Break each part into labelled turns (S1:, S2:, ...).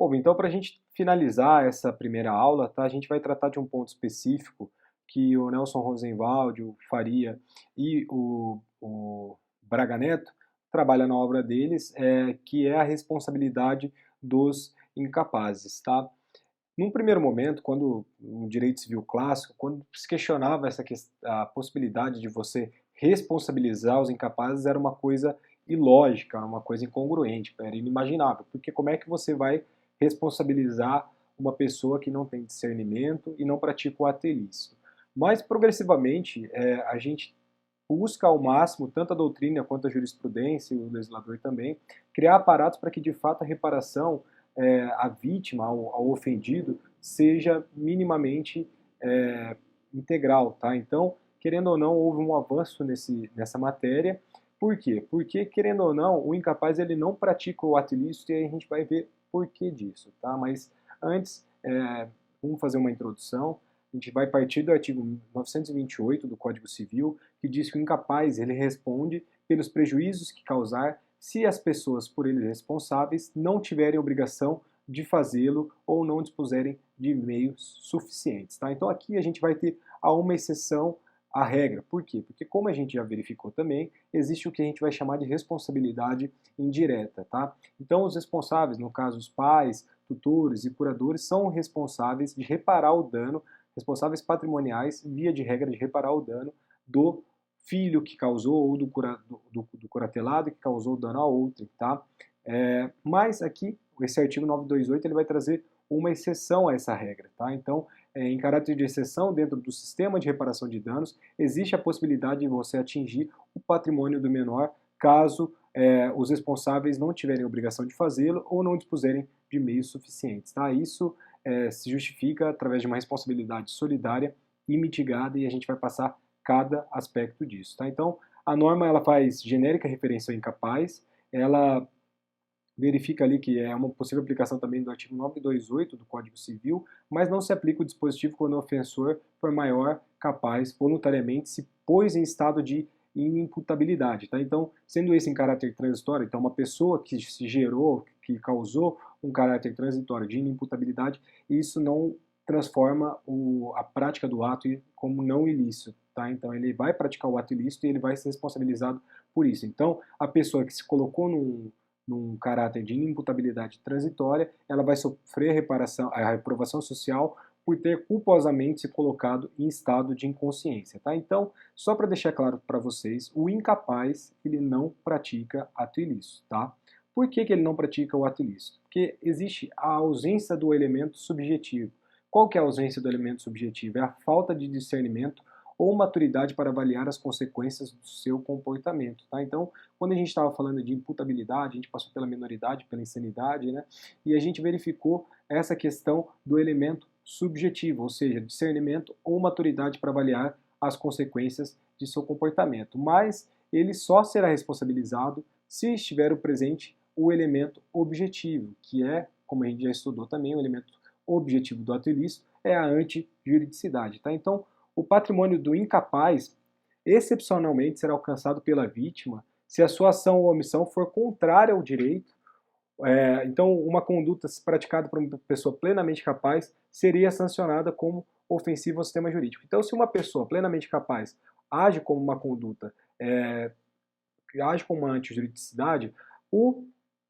S1: Bom, então para a gente finalizar essa primeira aula, tá, a gente vai tratar de um ponto específico que o Nelson Rosenwald, o Faria e o Braga Neto trabalham na obra deles, que é a responsabilidade dos incapazes, tá? Num primeiro momento, quando no direito civil clássico, quando se questionava a possibilidade de você responsabilizar os incapazes, era uma coisa ilógica, era uma coisa incongruente, era inimaginável, porque como é que você vai responsabilizar uma pessoa que não tem discernimento e não pratica o ato ilícito? Mas progressivamente a gente busca ao máximo, tanto a doutrina quanto a jurisprudência, e o legislador também, criar aparatos para que de fato a reparação à vítima, ao ofendido, seja minimamente é, integral, tá? Então, querendo ou não, houve um avanço nessa matéria. Por quê? Porque, querendo ou não, o incapaz ele não pratica o ato ilícito e aí a gente vai ver por que disso, tá? Mas antes, vamos fazer uma introdução. A gente vai partir do artigo 928 do Código Civil, que diz que o incapaz ele responde pelos prejuízos que causar se as pessoas por ele responsáveis não tiverem obrigação de fazê-lo ou não dispuserem de meios suficientes. Tá? Então aqui a gente vai ter uma exceção à regra. Por quê? Porque como a gente já verificou também, existe o que a gente vai chamar de responsabilidade indireta. Tá? Então os responsáveis, no caso os pais, tutores e curadores, são responsáveis de reparar o dano, responsáveis patrimoniais, via de regra de reparar o dano do filho que causou ou do curatelado que causou dano a outro, tá? Mas aqui, esse artigo 928 ele vai trazer uma exceção a essa regra, tá? Então, em caráter de exceção, dentro do sistema de reparação de danos, existe a possibilidade de você atingir o patrimônio do menor caso os responsáveis não tiverem obrigação de fazê-lo ou não dispuserem de meios suficientes, tá? Isso se justifica através de uma responsabilidade solidária e mitigada e a gente vai passar cada aspecto disso, tá? Então, a norma ela faz genérica referência ao incapaz, ela verifica ali que é uma possível aplicação também do artigo 928 do Código Civil, mas não se aplica o dispositivo quando o ofensor for maior, capaz, voluntariamente se pôs em estado de inimputabilidade, tá? Então, sendo esse em caráter transitório, então uma pessoa que se gerou, que causou um caráter transitório de inimputabilidade, isso não transforma a prática do ato como não ilícito, tá? Então ele vai praticar o ato ilícito e ele vai ser responsabilizado por isso. Então, a pessoa que se colocou num caráter de inimputabilidade transitória, ela vai sofrer a reprovação social por ter culposamente se colocado em estado de inconsciência, tá? Então, só para deixar claro para vocês, o incapaz, ele não pratica ato ilícito, tá? Por que ele não pratica o ato ilícito? Porque existe a ausência do elemento subjetivo. Qual que é a ausência do elemento subjetivo? É a falta de discernimento ou maturidade para avaliar as consequências do seu comportamento, tá? Então, quando a gente estava falando de imputabilidade, a gente passou pela minoridade, pela insanidade, né? E a gente verificou essa questão do elemento subjetivo, ou seja, discernimento ou maturidade para avaliar as consequências de seu comportamento. Mas ele só será responsabilizado se estiver presente o elemento objetivo, que é, como a gente já estudou também, o elemento objetivo do ato ilícito é a antijuridicidade, tá? Então, o patrimônio do incapaz excepcionalmente será alcançado pela vítima se a sua ação ou omissão for contrária ao direito. Então, uma conduta praticada por uma pessoa plenamente capaz seria sancionada como ofensiva ao sistema jurídico. Então, se uma pessoa plenamente capaz age como uma conduta, age como uma antijuridicidade, o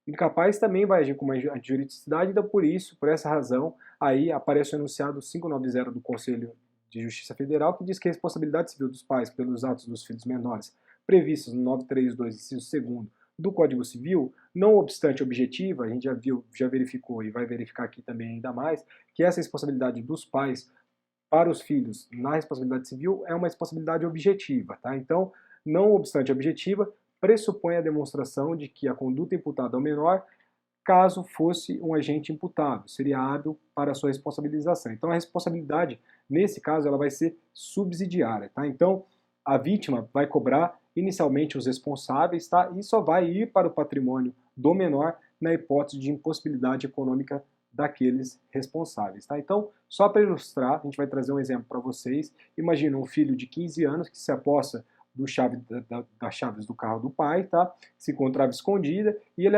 S1: incapaz também vai agir como uma antijuridicidade, então por isso, por essa razão, aí aparece o enunciado 590 do Conselho de Justiça Federal, que diz que a responsabilidade civil dos pais pelos atos dos filhos menores, previstos no 932, inciso 2º do Código Civil, não obstante objetiva, a gente já verificou e vai verificar aqui também ainda mais, que essa responsabilidade dos pais para os filhos na responsabilidade civil é uma responsabilidade objetiva, tá? Então, não obstante objetiva, pressupõe a demonstração de que a conduta imputada ao menor, caso fosse um agente imputável, seria hábil para a sua responsabilização. Então, a responsabilidade, nesse caso, ela vai ser subsidiária, tá? Então, a vítima vai cobrar inicialmente os responsáveis, tá? E só vai ir para o patrimônio do menor na hipótese de impossibilidade econômica daqueles responsáveis, tá? Então, só para ilustrar, a gente vai trazer um exemplo para vocês. Imagina um filho de 15 anos que se aposta das chaves do carro do pai, tá? Se encontrava escondida e ele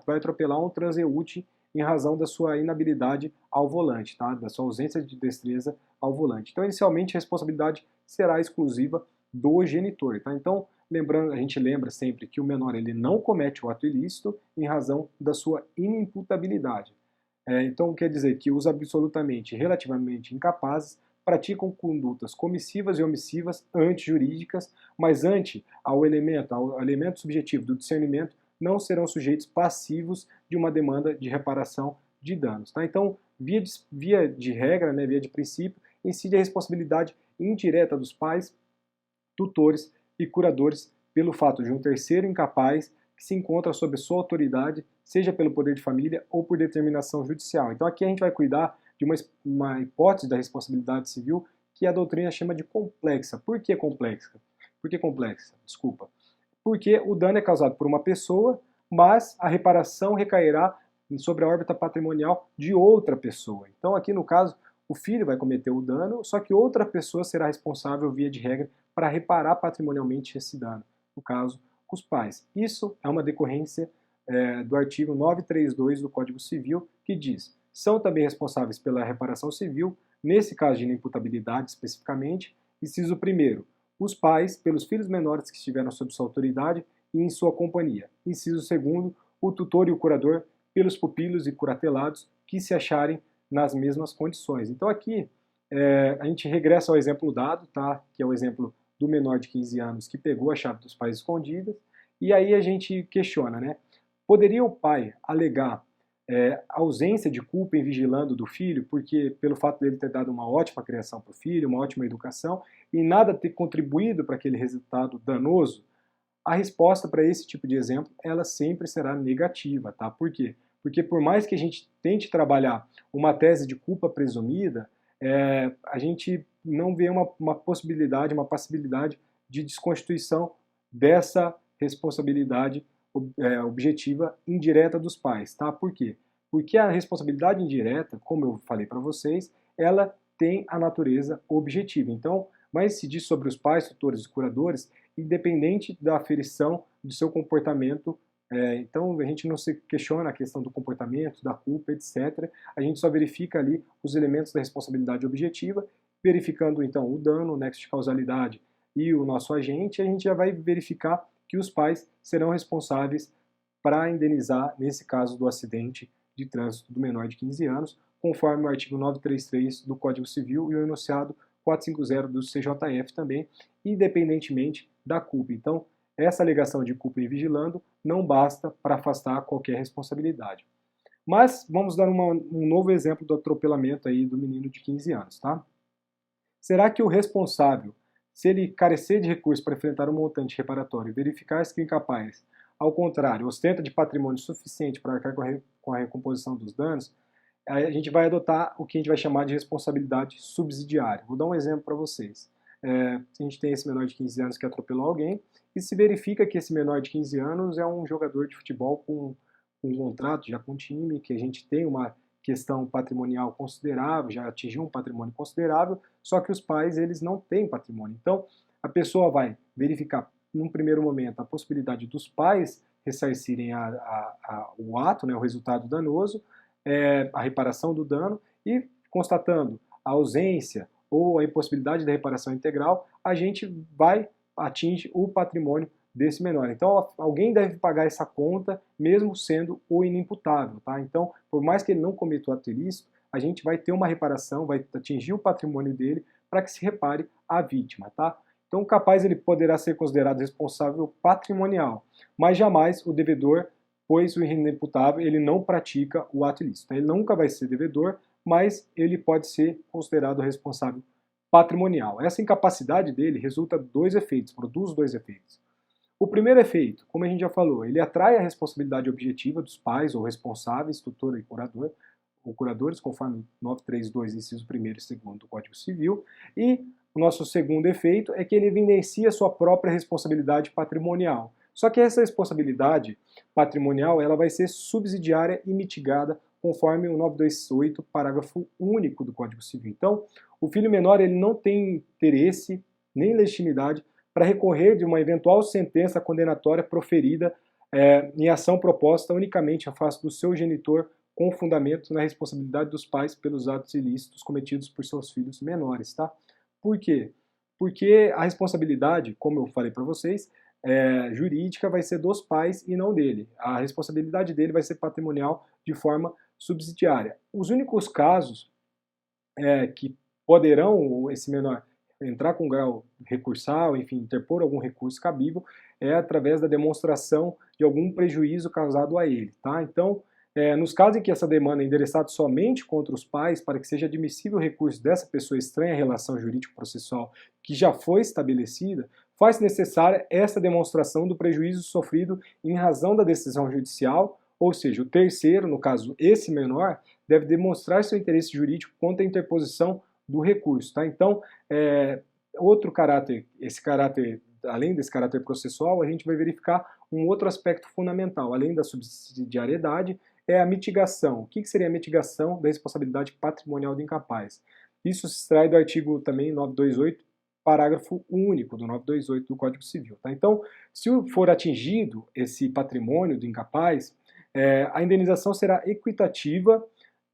S1: vai atropelar um transeúnte em razão da sua inabilidade ao volante, tá? Da sua ausência de destreza ao volante. Então, inicialmente, a responsabilidade será exclusiva do genitor, tá? Então, lembrando, a gente lembra sempre que o menor ele não comete o ato ilícito em razão da sua inimputabilidade. Então, quer dizer que os absolutamente relativamente incapazes praticam condutas comissivas e omissivas antijurídicas, mas ao elemento subjetivo do discernimento, não serão sujeitos passivos de uma demanda de reparação de danos. Tá? Então, via de regra, né, via de princípio, incide a responsabilidade indireta dos pais, tutores e curadores pelo fato de um terceiro incapaz que se encontra sob sua autoridade, seja pelo poder de família ou por determinação judicial. Então aqui a gente vai cuidar de uma hipótese da responsabilidade civil que a doutrina chama de complexa. Por que complexa? Por que complexa? Desculpa. Porque o dano é causado por uma pessoa, mas a reparação recairá sobre a órbita patrimonial de outra pessoa. Então aqui no caso, o filho vai cometer o dano, só que outra pessoa será responsável, via de regra, para reparar patrimonialmente esse dano. No caso, os pais. Isso é uma decorrência do artigo 932 do Código Civil, que diz: são também responsáveis pela reparação civil, nesse caso de inimputabilidade especificamente, inciso 1º, os pais, pelos filhos menores que estiveram sob sua autoridade e em sua companhia. Inciso 2º, o tutor e o curador, pelos pupilos e curatelados que se acharem nas mesmas condições. Então aqui a gente regressa ao exemplo dado, tá? Que é o exemplo do menor de 15 anos que pegou a chave dos pais escondidas, e aí a gente questiona, né? Poderia o pai alegar ausência de culpa em vigilando do filho, porque pelo fato dele ter dado uma ótima criação para o filho, uma ótima educação, e nada ter contribuído para aquele resultado danoso? A resposta para esse tipo de exemplo, ela sempre será negativa, tá? Por quê? Porque por mais que a gente tente trabalhar uma tese de culpa presumida, a gente não vê uma possibilidade, uma passibilidade de desconstituição dessa responsabilidade objetiva indireta dos pais, tá? Por quê? Porque a responsabilidade indireta, como eu falei para vocês, ela tem a natureza objetiva. Então, vai incidir sobre os pais, tutores e curadores, independente da aferição do seu comportamento. Então, a gente não se questiona a questão do comportamento, da culpa, etc. A gente só verifica ali os elementos da responsabilidade objetiva, verificando, então, o dano, o nexo de causalidade e o nosso agente, a gente já vai verificar que os pais serão responsáveis para indenizar, nesse caso do acidente de trânsito do menor de 15 anos, conforme o artigo 933 do Código Civil e o enunciado 450 do CJF também, independentemente da culpa. Então, essa alegação de culpa em vigilando não basta para afastar qualquer responsabilidade. Mas vamos dar um novo exemplo do atropelamento aí do menino de 15 anos, tá? Será que o responsável, se ele carecer de recursos para enfrentar um montante reparatório e verificar-se que o incapaz, ao contrário, ostenta de patrimônio suficiente para arcar com a recomposição dos danos, a gente vai adotar o que a gente vai chamar de responsabilidade subsidiária. Vou dar um exemplo para vocês. A gente tem esse menor de 15 anos que atropelou alguém e se verifica que esse menor de 15 anos é um jogador de futebol com um contrato já com um time, que a gente tem uma questão patrimonial considerável, já atingiu um patrimônio considerável, só que os pais eles não têm patrimônio. Então, a pessoa vai verificar, num primeiro momento, a possibilidade dos pais ressarcirem o ato, né, o resultado danoso, a reparação do dano, e constatando a ausência ou a impossibilidade da reparação integral, a gente atinge o patrimônio desse menor. Então, alguém deve pagar essa conta, mesmo sendo o inimputável, tá? Então, por mais que ele não cometa o ato ilícito, a gente vai ter uma reparação, vai atingir o patrimônio dele para que se repare a vítima, tá? Então, o capaz ele poderá ser considerado responsável patrimonial, mas jamais o devedor, pois o inimputável ele não pratica o ato ilícito. Ele nunca vai ser devedor, mas ele pode ser considerado responsável patrimonial. Essa incapacidade dele resulta de produz dois efeitos. O primeiro efeito, como a gente já falou, ele atrai a responsabilidade objetiva dos pais ou responsáveis, tutor e curador, ou curadores, conforme 932, inciso 1º e 2º do Código Civil, e o nosso segundo efeito é que ele evidencia sua própria responsabilidade patrimonial. Só que essa responsabilidade patrimonial ela vai ser subsidiária e mitigada conforme o 928, parágrafo único do Código Civil. Então, o filho menor ele não tem interesse nem legitimidade para recorrer de uma eventual sentença condenatória proferida em ação proposta unicamente à face do seu genitor com fundamento na responsabilidade dos pais pelos atos ilícitos cometidos por seus filhos menores, tá? Por quê? Porque a responsabilidade, como eu falei para vocês, jurídica vai ser dos pais e não dele. A responsabilidade dele vai ser patrimonial de forma subsidiária. Os únicos casos que poderão esse menor entrar com grau recursal, enfim, interpor algum recurso cabível, é através da demonstração de algum prejuízo causado a ele, tá? Então, nos casos em que essa demanda é endereçada somente contra os pais, para que seja admissível o recurso dessa pessoa estranha à relação jurídico-processual que já foi estabelecida, faz necessária essa demonstração do prejuízo sofrido em razão da decisão judicial, ou seja, o terceiro, no caso esse menor, deve demonstrar seu interesse jurídico contra a interposição do recurso, tá? Então, outro caráter, além desse caráter processual, a gente vai verificar um outro aspecto fundamental, além da subsidiariedade, é a mitigação. O que seria a mitigação da responsabilidade patrimonial do incapaz? Isso se extrai do artigo também 928, parágrafo único do 928 do Código Civil, tá? Então, se for atingido esse patrimônio do incapaz, a indenização será equitativa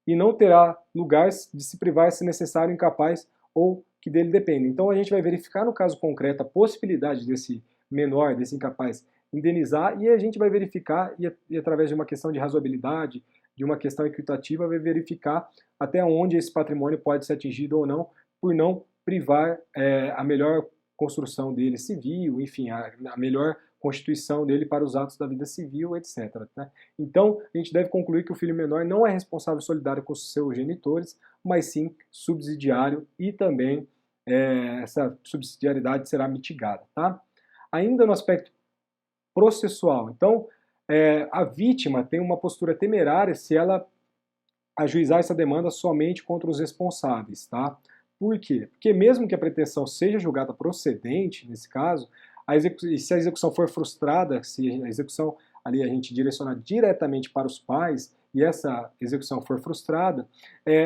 S1: e não terá lugar de se privar se necessário incapaz ou que dele depende. Então a gente vai verificar no caso concreto a possibilidade desse menor, desse incapaz, indenizar, e a gente vai verificar, e através de uma questão de razoabilidade, de uma questão equitativa, vai verificar até onde esse patrimônio pode ser atingido ou não, por não privar a melhor construção dele civil, enfim, a melhor constituição dele para os atos da vida civil, etc. Né? Então, a gente deve concluir que o filho menor não é responsável solidário com os seus genitores, mas sim subsidiário, e também essa subsidiariedade será mitigada. Tá? Ainda no aspecto processual, então, a vítima tem uma postura temerária se ela ajuizar essa demanda somente contra os responsáveis. Tá? Por quê? Porque mesmo que a pretensão seja julgada procedente, nesse caso, se a execução for frustrada, se a execução ali a gente direcionar diretamente para os pais e essa execução for frustrada,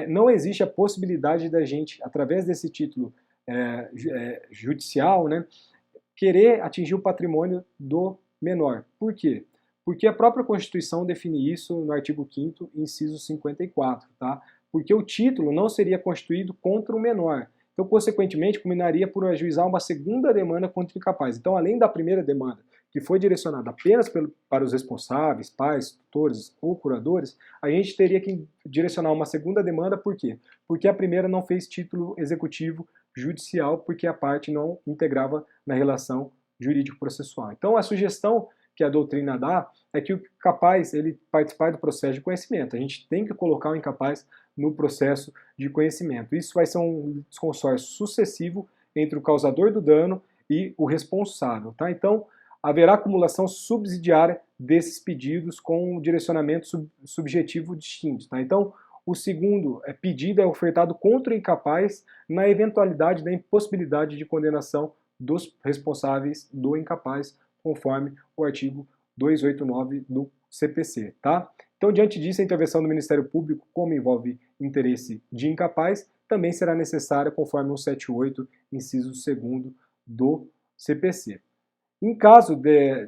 S1: não existe a possibilidade da gente, através desse título judicial, né, querer atingir o patrimônio do menor. Por quê? Porque a própria Constituição define isso no artigo 5º, inciso 54, tá? Porque o título não seria constituído contra o menor. Então, consequentemente, culminaria por ajuizar uma segunda demanda contra o incapaz. Então, além da primeira demanda, que foi direcionada apenas para os responsáveis, pais, tutores ou curadores, a gente teria que direcionar uma segunda demanda, por quê? Porque a primeira não fez título executivo judicial, porque a parte não integrava na relação jurídico-processual. Então, a sugestão que a doutrina dá é que o incapaz ele participar do processo de conhecimento. A gente tem que colocar o incapaz no processo de conhecimento. Isso vai ser um consórcio sucessivo entre o causador do dano e o responsável. Tá? Então, haverá acumulação subsidiária desses pedidos com um direcionamento subjetivo distinto. Tá? Então, o segundo pedido é ofertado contra o incapaz na eventualidade da impossibilidade de condenação dos responsáveis do incapaz, conforme o artigo 289 do CPC. Tá? Então, diante disso, a intervenção do Ministério Público, como envolve interesse de incapaz, também será necessária conforme o 178, inciso 2º do CPC. Em caso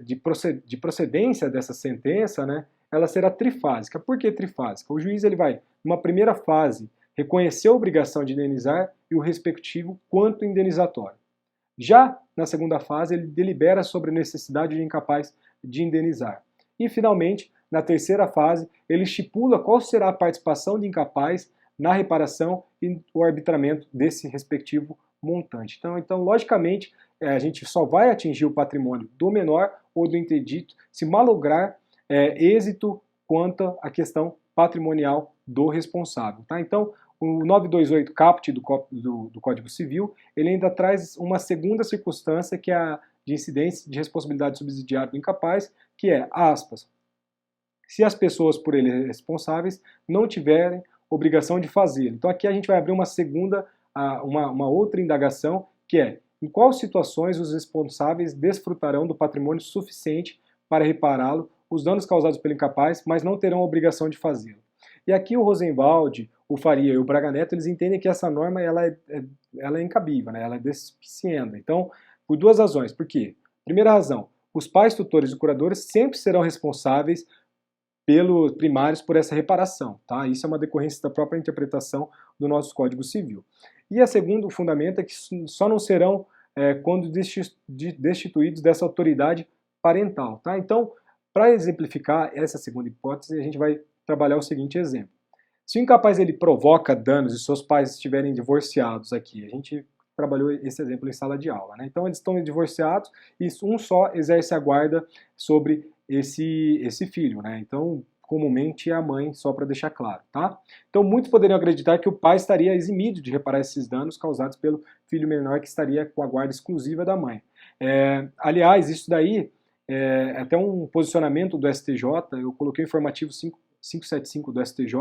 S1: de procedência dessa sentença, né, ela será trifásica. Por que trifásica? O juiz ele vai, numa primeira fase, reconhecer a obrigação de indenizar e o respectivo quanto indenizatório. Já na segunda fase, ele delibera sobre a necessidade de incapaz de indenizar. E, finalmente, na terceira fase, ele estipula qual será a participação de incapaz na reparação e o arbitramento desse respectivo montante. Então, logicamente, a gente só vai atingir o patrimônio do menor ou do interdito se malograr êxito quanto à questão patrimonial do responsável. Tá? Então, o 928 caput do Código Civil, ele ainda traz uma segunda circunstância que é a de incidência de responsabilidade subsidiária do incapaz, que é, aspas, se as pessoas por ele responsáveis não tiverem obrigação de fazê-lo. Então aqui a gente vai abrir uma segunda, uma outra indagação, que é, em quais situações os responsáveis desfrutarão do patrimônio suficiente para repará-lo, os danos causados pelo incapaz, mas não terão obrigação de fazê-lo. E aqui o Rosenwald, o Faria e o Braga Neto, eles entendem que essa norma ela é incabível, né? Ela é despicienda. Então, por duas razões. Por quê? Primeira razão, os pais, tutores e curadores sempre serão responsáveis pelos primários por essa reparação, tá? Isso é uma decorrência da própria interpretação do nosso Código Civil. E a segundo fundamento é que só não serão quando destituídos dessa autoridade parental, tá? Então, para exemplificar essa segunda hipótese, a gente vai trabalhar o seguinte exemplo. Se o incapaz ele provoca danos e seus pais estiverem divorciados aqui, a gente trabalhou esse exemplo em sala de aula, né? Então eles estão divorciados e um só exerce a guarda sobre esse filho, né? Então comumente é a mãe, só para deixar claro, tá? Então muitos poderiam acreditar que o pai estaria eximido de reparar esses danos causados pelo filho menor que estaria com a guarda exclusiva da mãe. Aliás, isso daí é até um posicionamento do STJ, eu coloquei o informativo 575 do STJ,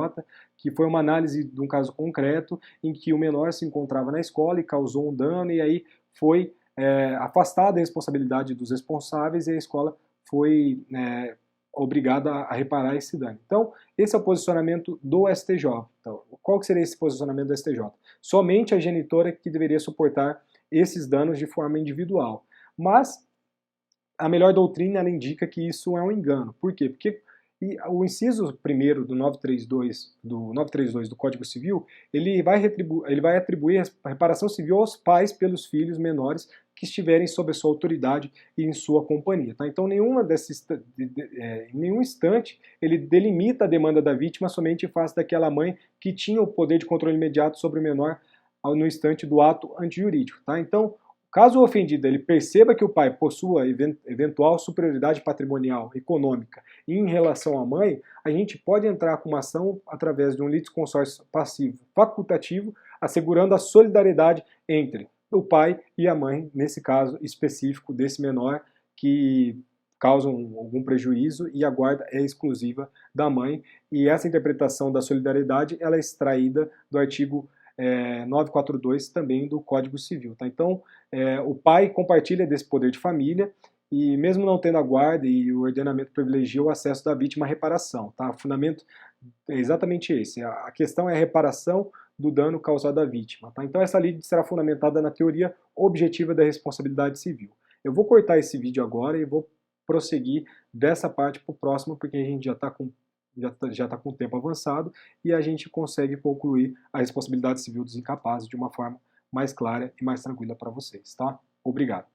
S1: que foi uma análise de um caso concreto em que o menor se encontrava na escola e causou um dano e aí foi afastada a responsabilidade dos responsáveis e a escola foi obrigada a reparar esse dano. Então, esse é o posicionamento do STJ. Então, qual que seria esse posicionamento do STJ? Somente a genitora que deveria suportar esses danos de forma individual. Mas a melhor doutrina ela indica que isso é um engano. Por quê? Porque o inciso 1º do 932 do Código Civil, ele vai atribuir a reparação civil aos pais pelos filhos menores que estiverem sob a sua autoridade e em sua companhia. Tá? Então, em nenhum instante ele delimita a demanda da vítima somente em face daquela mãe que tinha o poder de controle imediato sobre o menor no instante do ato antijurídico. Tá? Então, caso o ofendido ele perceba que o pai possua eventual superioridade patrimonial, econômica em relação à mãe, a gente pode entrar com uma ação através de um litisconsórcio passivo facultativo, assegurando a solidariedade entre o pai e a mãe, nesse caso específico desse menor que causam algum prejuízo e a guarda é exclusiva da mãe. E essa interpretação da solidariedade ela é extraída do artigo 942 também do Código Civil. Tá? Então, o pai compartilha desse poder de família e mesmo não tendo a guarda e o ordenamento privilegia o acesso da vítima à reparação. Tá? O fundamento é exatamente esse. A questão é a reparação do dano causado à vítima. Tá? Então essa lei será fundamentada na teoria objetiva da responsabilidade civil. Eu vou cortar esse vídeo agora e vou prosseguir dessa parte para o próximo, porque a gente já está com o tempo avançado e a gente consegue concluir a responsabilidade civil dos incapazes de uma forma mais clara e mais tranquila para vocês, tá? Obrigado.